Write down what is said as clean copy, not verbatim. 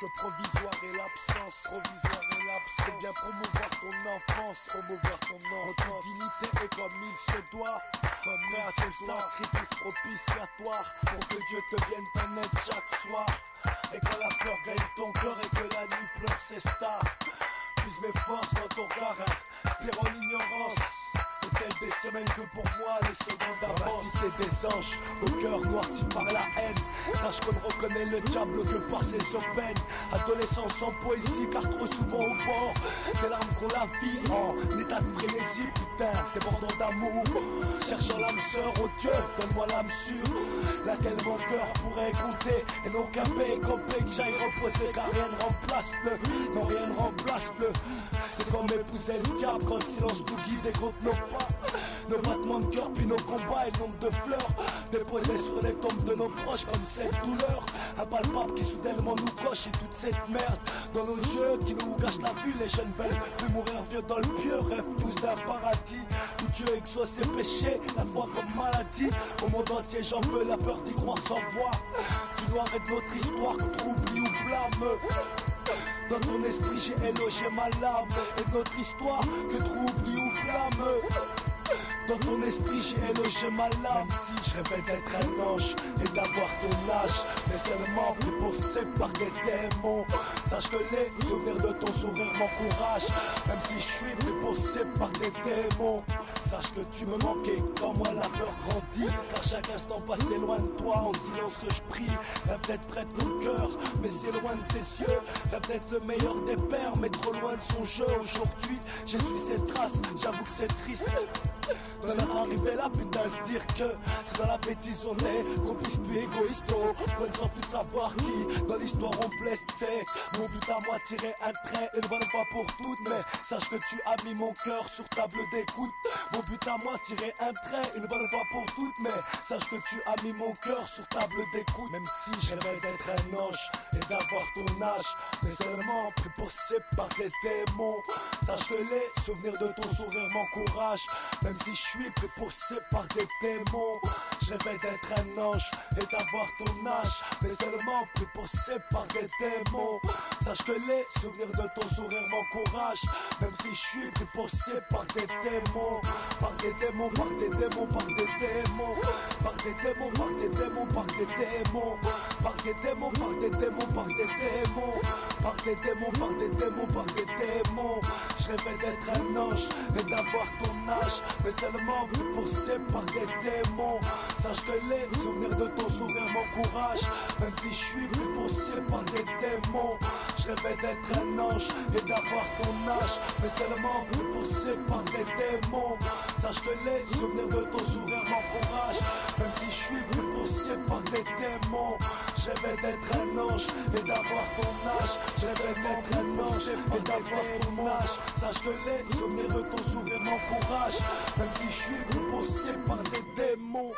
que provisoire est l'absence. C'est bien promouvoir ton enfance. En toute dignité et comme il se doit. Prêt à ce sacrifice propitiatoire pour que Dieu te vienne en aide chaque soir. Et quand la peur gagne ton cœur et que la nuit pleure ses stars, puise mes forces dans ton regard, inspire en ignorance. Telles des semaines que pour moi les secondes d'avance. Dans la cité des anges, au cœur noirci par la haine, sache qu'on ne reconnaît le diable que par ses peines. Adolescence sans poésie car trop souvent au bord des larmes qu'on la vie en état de frénésie. Putain, débordant d'amour, cherchant l'âme sœur, oh Dieu, donne-moi l'âme sûre, laquelle mon cœur pourrait compter. Et non qu'un paix complet que j'aille reposer, car rien ne remplace le, non rien ne remplace le. C'est comme épouser le diable quand le silence nous guide et compte nos pas, nos battements de cœur puis nos combats et le nombre de fleurs déposées sur les tombes de nos proches comme cette douleur impalpable qui soudainement nous coche. Et toute cette merde dans nos yeux qui nous gâche la vue. Les jeunes veulent plus mourir vieux dans le pieu, rêvent tous d'un paradis où Dieu exauce ses péchés, la foi comme maladie. Au monde entier j'en veux, la peur d'y croire sans voir du noir et de notre histoire contre oubli ou blâme. Dans ton esprit j'ai élogé ma larme et de notre histoire que trop oubli ou blâme. Dans ton esprit j'ai élogé ma larme. Même si je rêvais d'être un ange et d'avoir ton âge, mais seulement pris pour séparer des démons. Sache que les souvenirs de ton sourire m'encouragent. Même si je suis pris pour séparer des démons, sache que tu me manquais quand moi la peur grandit. Car chaque instant passé loin de toi, en silence je prie. Rêve d'être près de ton cœur, mais c'est loin de tes yeux. Rêve d'être le meilleur des pères, mais trop loin de son jeu. Aujourd'hui j'ai su ses traces, j'avoue que c'est triste de notre arrivée là, putain, se dire que c'est dans la bêtise on est, qu'on puisse plus égoïste, qu'on s'en fout de savoir qui dans l'histoire on blesse. C'est mon but à moi, tirer un trait une bonne fois pour toutes. Mais sache que tu as mis mon cœur sur table d'écoute. Mon but à moi, tirer un trait une bonne fois pour toutes. Mais sache que tu as mis mon cœur sur table d'écoute. Même si j'aimerais d'être un ange et d'avoir ton âge, mais seulement pris pour séparer des démons. Sache que les souvenirs de ton sourire m'encouragent. Même si je suis pris pour séparer des démons, je rêvais d'être un ange et d'avoir ton âge, mais seulement pris pour séparer des démons. Sache que les souvenirs de ton sourire m'encouragent. Même si je suis pris pour séparer des démons, par des démons, par des démons, par des démons, par des démons, par des démons, par des démons, par des démons, par des démons, par des démons, par des démons, par des démons, par des démons. Je rêvais d'être un ange et d'avoir ton âge, mais seulement pris pour séparer des démons. Sache que les souvenirs de ton sourire m'encouragent. Même si je suis pris pour séparer des démons, je rêvais d'être un ange et d'avoir ton âge, mais seulement pris pour séparer des démons. Sache que les souvenirs de ton sourire m'encouragent. Même si je suis pris pour séparer des démons, je rêvais d'être un ange et d'avoir ton âge. Je rêvais d'être un ange et d'avoir ton âge. Sache que les souvenirs de ton sourire m'encouragent. Même si je suis pris pour séparer des démons.